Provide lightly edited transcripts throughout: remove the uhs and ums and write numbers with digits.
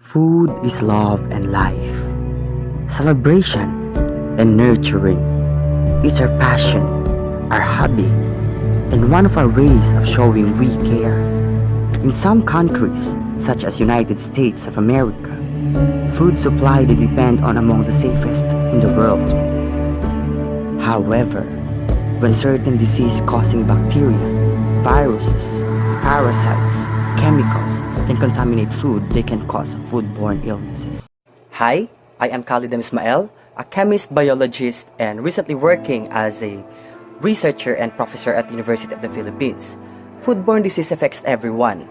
Food is love and life, celebration and nurturing. It's our passion, our hobby, and one of our ways of showing we care. In some countries, such as United States of America, food supply they depend on among the safest in the world. However, when certain disease-causing bacteria, viruses, parasites, chemicals can contaminate food, they can cause foodborne illnesses. Hi, I am Khalid Ismael, a chemist, biologist, and recently working as a researcher and professor at the University of the Philippines. Foodborne disease affects everyone.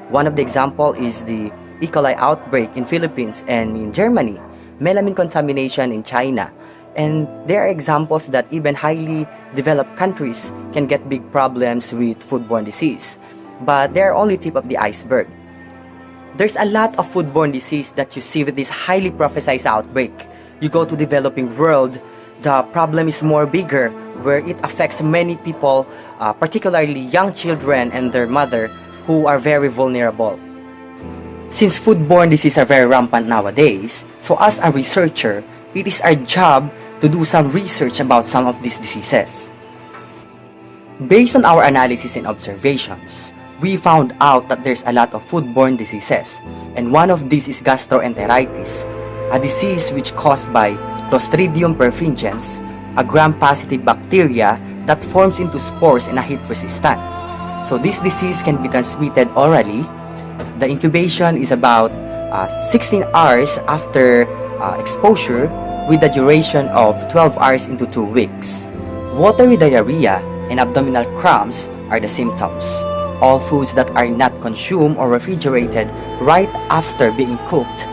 One of the example is the E. coli outbreak in Philippines and in Germany, melamine contamination in China, and there are examples that even highly developed countries can get big problems with foodborne disease. But they are only tip of the iceberg. There's a lot of foodborne disease that you see with this highly prophesized outbreak. You go to developing world, the problem is more bigger, where it affects many people, particularly young children and their mother, who are very vulnerable. Since foodborne diseases are very rampant nowadays, so as a researcher, it is our job to do some research about some of these diseases. Based on our analysis and observations, we found out that there's a lot of foodborne diseases, and one of these is gastroenteritis, a disease which caused by Clostridium perfringens, a gram-positive bacteria that forms into spores and a heat resistant. So this disease can be transmitted orally. The incubation is about 16 hours after exposure, with a duration of 12 hours into 2 weeks. Watery diarrhea and abdominal cramps are the symptoms. All foods that are not consumed or refrigerated right after being cooked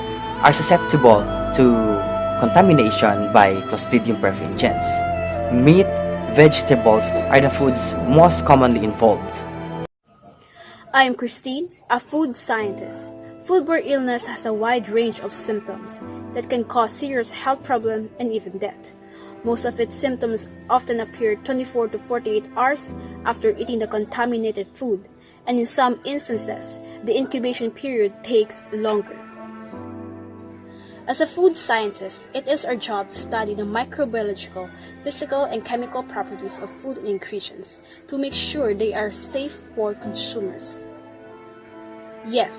are susceptible to contamination by Clostridium perfringens. Meat, vegetables are the foods most commonly involved. I am Christine, a food scientist. Foodborne illness has a wide range of symptoms that can cause serious health problems and even death. Most of its symptoms often appear 24 to 48 hours after eating the contaminated food, and in some instances, the incubation period takes longer. As a food scientist, it is our job to study the microbiological, physical, and chemical properties of food and ingredients to make sure they are safe for consumers. Yes,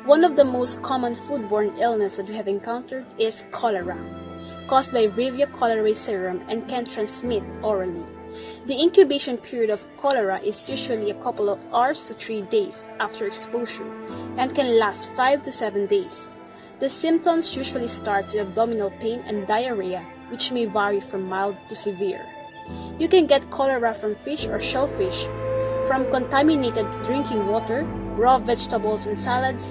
one of the most common foodborne illnesses that we have encountered is cholera, caused by Vibrio cholerae serum and can transmit orally. The incubation period of cholera is usually a couple of hours to 3 days after exposure and can last 5 to 7 days. The symptoms usually start with abdominal pain and diarrhea, which may vary from mild to severe. You can get cholera from fish or shellfish, from contaminated drinking water, raw vegetables and salads,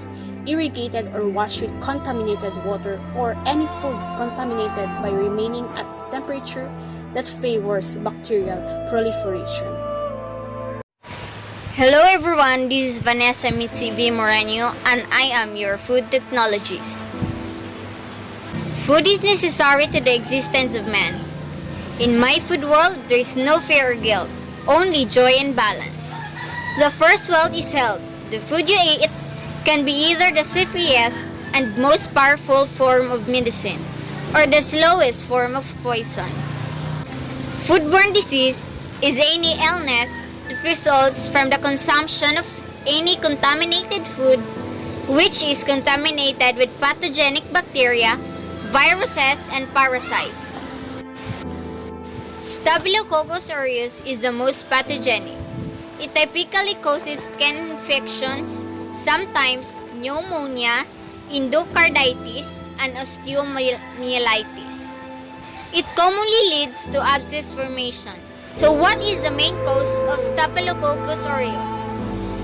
irrigated or washed with contaminated water, or any food contaminated by remaining at temperature that favors bacterial proliferation. Hello everyone, this is Vanessa Mitzi V. Moreno and I am your food technologist. Food is necessary to the existence of man. In my food world, there is no fear or guilt, only joy and balance. The first wealth is health. The food you eat can be either the safest and most powerful form of medicine or the slowest form of poison. Foodborne disease is any illness that results from the consumption of any contaminated food which is contaminated with pathogenic bacteria, viruses, and parasites. Staphylococcus aureus is the most pathogenic. It typically causes skin infections, sometimes pneumonia, endocarditis, and osteomyelitis. It commonly leads to abscess formation. So what is the main cause of Staphylococcus aureus?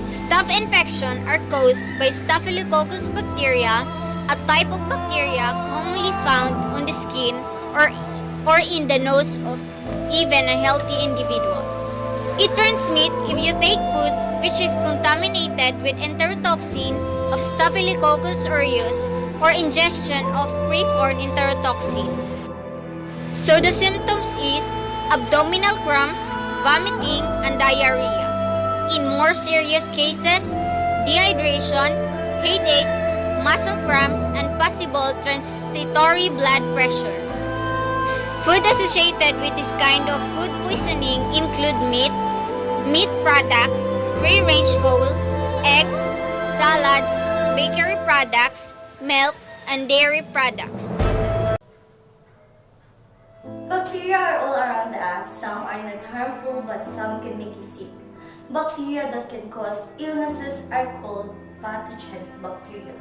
Staph infection are caused by Staphylococcus bacteria, a type of bacteria commonly found on the skin or in the nose of even healthy individuals. It transmits if you take food which is contaminated with enterotoxin of Staphylococcus aureus or ingestion of preformed enterotoxin. So the symptoms is abdominal cramps, vomiting, and diarrhea. In more serious cases, dehydration, headache, muscle cramps, and possible transitory blood pressure. Food associated with this kind of food poisoning include meat products, free-range fowl, eggs, salads, bakery products, milk, and dairy products. Bacteria are all around us. Some are not harmful, but some can make you sick. Bacteria that can cause illnesses are called pathogenic bacteria.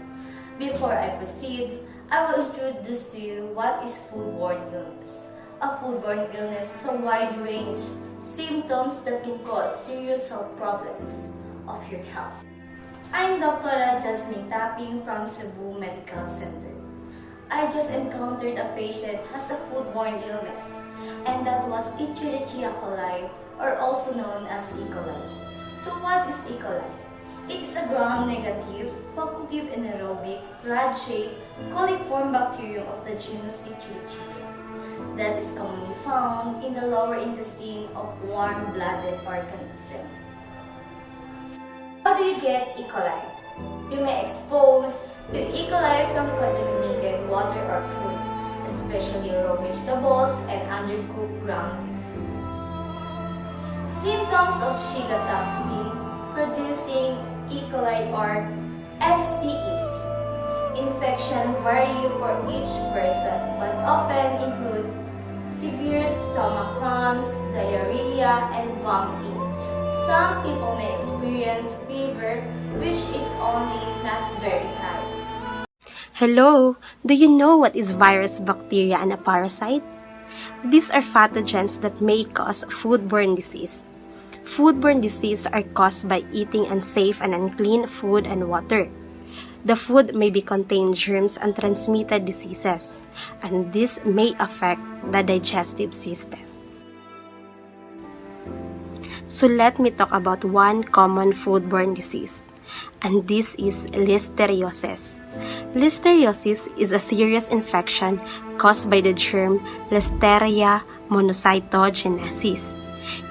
Before I proceed, I will introduce to you what is foodborne illness. A foodborne illness is a wide range symptoms that can cause serious health problems of your health. I'm Dr. Jasmine Tapping from Cebu Medical Center. I just encountered a patient who has a foodborne illness, and that was Escherichia coli, or also known as E. coli. So what is E. coli? It is a gram-negative, facultative anaerobic, rod-shaped, coliform bacterium of the genus Escherichia that is commonly found in the lower intestine of warm-blooded organisms. How do you get E. coli? You may expose to E. coli from contaminated water or food, especially raw vegetables and undercooked ground beef. Symptoms of Shiga toxin producing E. coli or STEs. Infection vary for each person, but often include severe stomach cramps, diarrhea, and vomiting. Some people may experience fever, which is only not very high. Hello! Do you know what is virus, bacteria, and a parasite? These are pathogens that may cause foodborne disease. Foodborne disease are caused by eating unsafe and unclean food and water. The food may be contain germs and transmitted diseases, and this may affect the digestive system. So let me talk about one common foodborne disease, and this is listeriosis. Listeriosis is a serious infection caused by the germ Listeria monocytogenesis.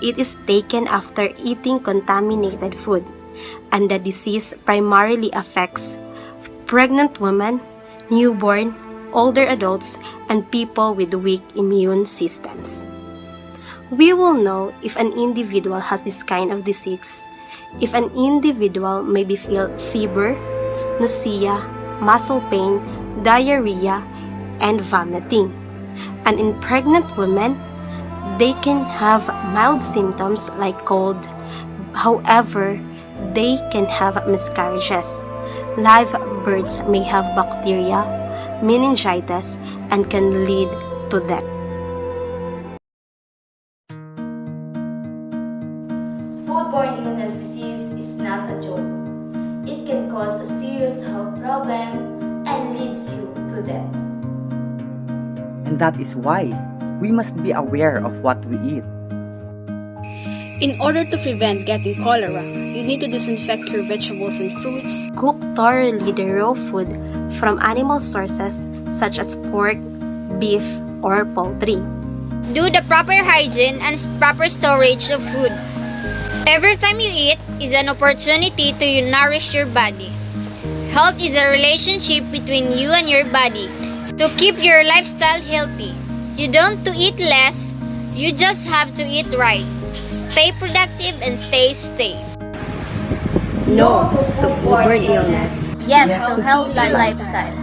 It is taken after eating contaminated food, and the disease primarily affects pregnant women, newborn, older adults, and people with weak immune systems. We will know if an individual has this kind of disease if an individual may feel fever, nausea, muscle pain, diarrhea, and vomiting. And in pregnant women, they can have mild symptoms like cold. However, they can have miscarriages. Live births may have bacteria, meningitis, and can lead to death. Foodborne illness disease is not a joke. It can cause a serious health problem and leads you to death. And that is why we must be aware of what we eat. In order to prevent getting cholera, you need to disinfect your vegetables and fruits. Cook thoroughly the raw food from animal sources such as pork, beef, or poultry. Do the proper hygiene and proper storage of food. Every time you eat is an opportunity to nourish your body. Health is a relationship between you and your body. So keep your lifestyle healthy. You don't to eat less, you just have to eat right. Stay productive and stay safe. No to foodborne illness. Yes, to healthy lifestyle.